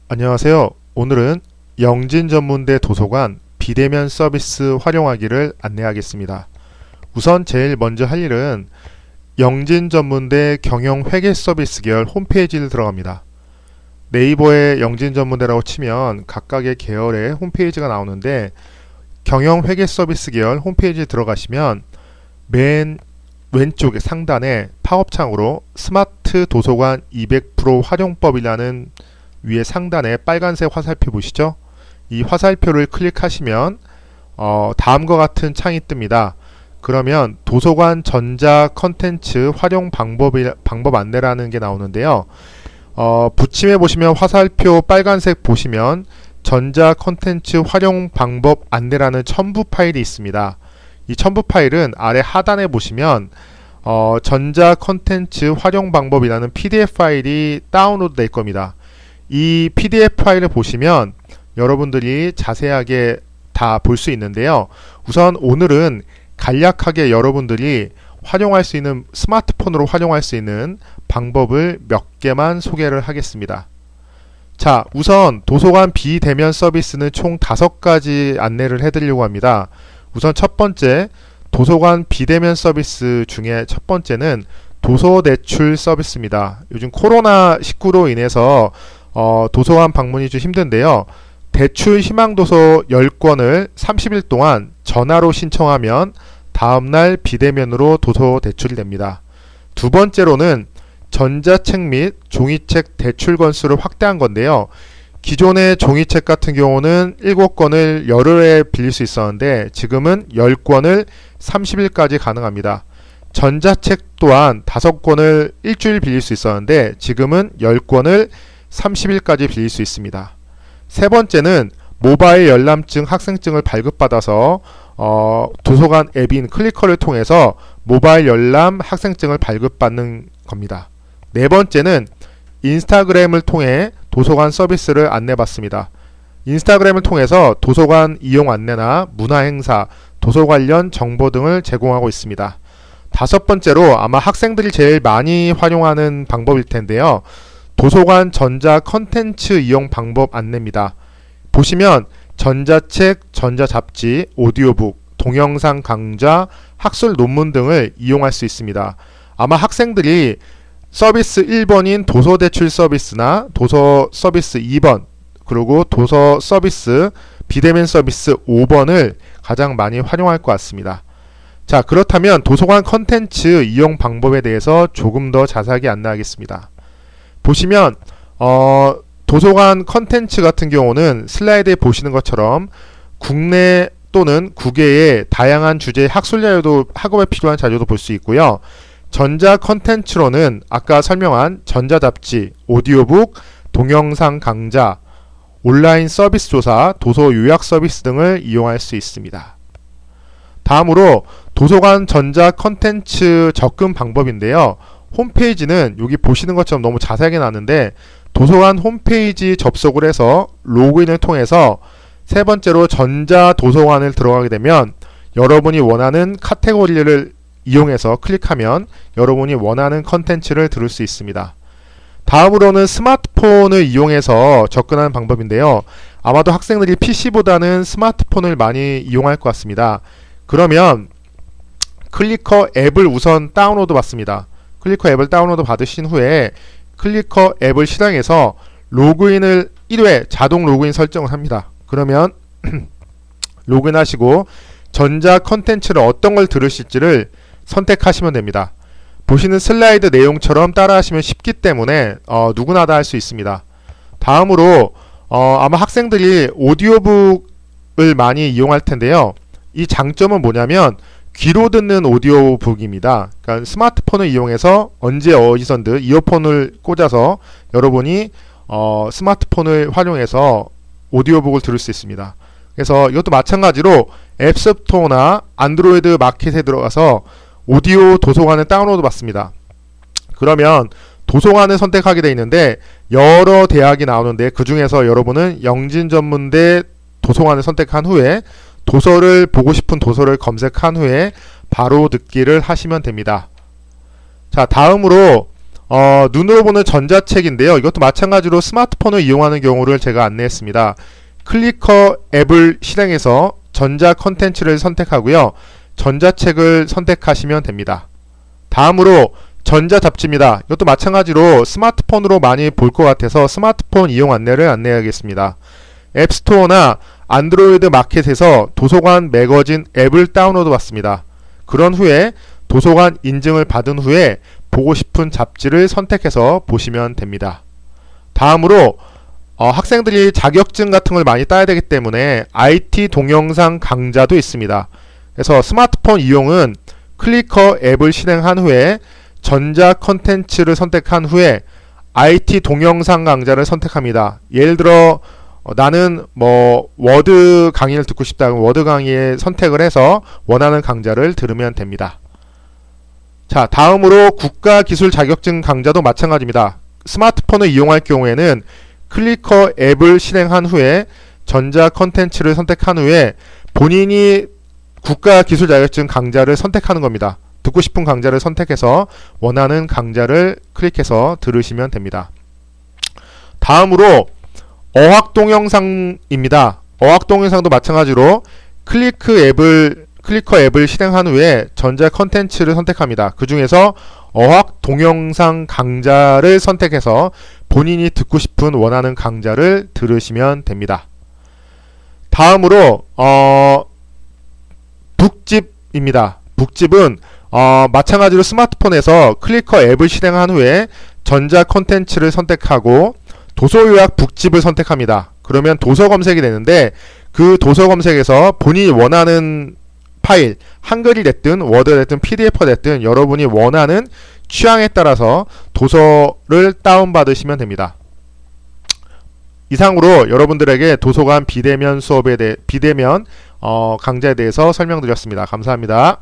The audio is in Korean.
안녕하세요. 오늘은 영진전문대 도서관 비대면 서비스 활용하기를 안내하겠습니다. 우선 제일 먼저 할 일은 영진전문대 경영회계 서비스 계열 홈페이지를 들어갑니다. 네이버에 영진전문대라고 치면 각각의 계열의 홈페이지가 나오는데 경영회계 서비스 계열 홈페이지에 들어가시면 맨 왼쪽에 상단에 팝업창으로 스마트 도서관 200% 활용법이라는 위에 상단에 빨간색 화살표 보시죠? 이 화살표를 클릭하시면 다음과 같은 창이 뜹니다. 그러면 도서관 전자 컨텐츠 활용 방법 안내라는 게 나오는데요. 붙임에 보시면 화살표 빨간색 보시면 전자 컨텐츠 활용 방법 안내라는 첨부 파일이 있습니다. 이 첨부 파일은 아래 하단에 보시면 전자 컨텐츠 활용 방법이라는 PDF 파일이 다운로드 될 겁니다. 이 PDF 파일을 보시면 여러분들이 자세하게 다 볼 수 있는데요. 우선 오늘은 간략하게 여러분들이 활용할 수 있는 스마트폰으로 활용할 수 있는 방법을 몇 개만 소개를 하겠습니다. 자, 우선 도서관 비대면 서비스는 총 5가지 안내를 해드리려고 합니다. 우선 첫 번째, 도서관 비대면 서비스 중에 첫 번째는 도서 대출 서비스입니다. 요즘 코로나19로 인해서 도서관 방문이 좀 힘든데요. 대출 희망도서 10권을 30일 동안 전화로 신청하면 다음날 비대면으로 도서 대출이 됩니다. 두 번째로는 전자책 및 종이책 대출 건수를 확대한 건데요. 기존의 종이책 같은 경우는 7권을 열흘에 빌릴 수 있었는데 지금은 10권을 30일까지 가능합니다. 전자책 또한 5권을 일주일 빌릴 수 있었는데 지금은 10권을 30일까지 빌릴 수 있습니다. 세 번째는 모바일 열람증 학생증을 발급받아서 도서관 앱인 클리커를 통해서 모바일 열람 학생증을 발급받는 겁니다. 네 번째는 인스타그램을 통해 도서관 서비스를 안내받습니다. 인스타그램을 통해서 도서관 이용 안내나 문화행사, 도서 관련 정보 등을 제공하고 있습니다. 다섯 번째로 아마 학생들이 제일 많이 활용하는 방법일 텐데요. 도서관 전자 컨텐츠 이용 방법 안내입니다. 보시면 전자책, 전자잡지, 오디오북, 동영상 강좌, 학술 논문 등을 이용할 수 있습니다. 아마 학생들이 서비스 1번인 도서 대출 서비스나 도서 서비스 2번 그리고 도서 서비스 비대면 서비스 5번을 가장 많이 활용할 것 같습니다. 자, 그렇다면 도서관 컨텐츠 이용 방법에 대해서 조금 더 자세하게 안내하겠습니다. 보시면 도서관 컨텐츠 같은 경우는 슬라이드에 보시는 것처럼 국내 또는 국외의 다양한 주제의 학술 자료도 학업에 필요한 자료도 볼 수 있고요. 전자 컨텐츠로는 아까 설명한 전자잡지, 오디오북, 동영상 강좌, 온라인 서비스 조사, 도서 요약 서비스 등을 이용할 수 있습니다. 다음으로 도서관 전자 컨텐츠 접근 방법인데요. 홈페이지는 여기 보시는 것처럼 너무 자세하게 나왔는데 도서관 홈페이지 접속을 해서 로그인을 통해서 세 번째로 전자 도서관을 들어가게 되면 여러분이 원하는 카테고리를 이용해서 클릭하면 여러분이 원하는 컨텐츠를 들을 수 있습니다. 다음으로는 스마트폰을 이용해서 접근하는 방법인데요. 아마도 학생들이 PC보다는 스마트폰을 많이 이용할 것 같습니다. 그러면 클리커 앱을 우선 다운로드 받습니다. 클리커 앱을 다운로드 받으신 후에 클리커 앱을 실행해서 로그인을 1회 자동 로그인 설정을 합니다. 그러면 로그인 하시고 전자 컨텐츠를 어떤 걸 들으실지를 선택하시면 됩니다. 보시는 슬라이드 내용처럼 따라하시면 쉽기 때문에 누구나 다 할 수 있습니다. 다음으로 아마 학생들이 오디오북을 많이 이용할 텐데요. 이 장점은 뭐냐면 귀로 듣는 오디오북입니다. 그러니까 스마트폰을 이용해서 언제 어디선든 이어폰을 꽂아서 여러분이 스마트폰을 활용해서 오디오북을 들을 수 있습니다. 그래서 이것도 마찬가지로 앱스토어나 안드로이드 마켓에 들어가서 오디오 도서관을 다운로드 받습니다. 그러면 도서관을 선택하게 되어 있는데 여러 대학이 나오는데 그 중에서 여러분은 영진전문대 도서관을 선택한 후에 도서를 보고 싶은 도서를 검색한 후에 바로 듣기를 하시면 됩니다. 자, 다음으로 눈으로 보는 전자책인데요. 이것도 마찬가지로 스마트폰을 이용하는 경우를 제가 안내했습니다. 클리커 앱을 실행해서 전자 컨텐츠를 선택하고요. 전자책을 선택하시면 됩니다. 다음으로 전자잡지입니다. 이것도 마찬가지로 스마트폰으로 많이 볼 것 같아서 스마트폰 이용 안내를 안내하겠습니다. 앱스토어나 안드로이드 마켓에서 도서관 매거진 앱을 다운로드 받습니다. 그런 후에 도서관 인증을 받은 후에 보고 싶은 잡지를 선택해서 보시면 됩니다. 다음으로 학생들이 자격증 같은 걸 많이 따야 되기 때문에 IT 동영상 강좌도 있습니다. 그래서 스마트폰 이용은 클리커 앱을 실행한 후에 전자 컨텐츠를 선택한 후에 IT 동영상 강좌를 선택합니다. 예를 들어 나는 워드 강의를 듣고 싶다. 그럼 워드 강의에 선택을 해서 원하는 강좌를 들으면 됩니다. 자, 다음으로 국가기술 자격증 강좌도 마찬가지입니다. 스마트폰을 이용할 경우에는 클리커 앱을 실행한 후에 전자 컨텐츠를 선택한 후에 본인이 국가기술 자격증 강좌를 선택하는 겁니다. 듣고 싶은 강좌를 선택해서 원하는 강좌를 클릭해서 들으시면 됩니다. 다음으로 어학동영상입니다. 어학동영상도 마찬가지로 클리커 앱을 실행한 후에 전자 컨텐츠를 선택합니다. 그 중에서 어학동영상 강좌를 선택해서 본인이 듣고 싶은 원하는 강좌를 들으시면 됩니다. 다음으로 북집입니다. 북집은 마찬가지로 스마트폰에서 클리커 앱을 실행한 후에 전자 콘텐츠를 선택하고 도서요약 북집을 선택합니다. 그러면 도서 검색이 되는데 그 도서 검색에서 본인이 원하는 파일, 한글이 됐든 워드가 됐든 PDF가 됐든 여러분이 원하는 취향에 따라서 도서를 다운받으시면 됩니다. 이상으로 여러분들에게 도서관 비대면 강좌에 대해서 설명드렸습니다. 감사합니다.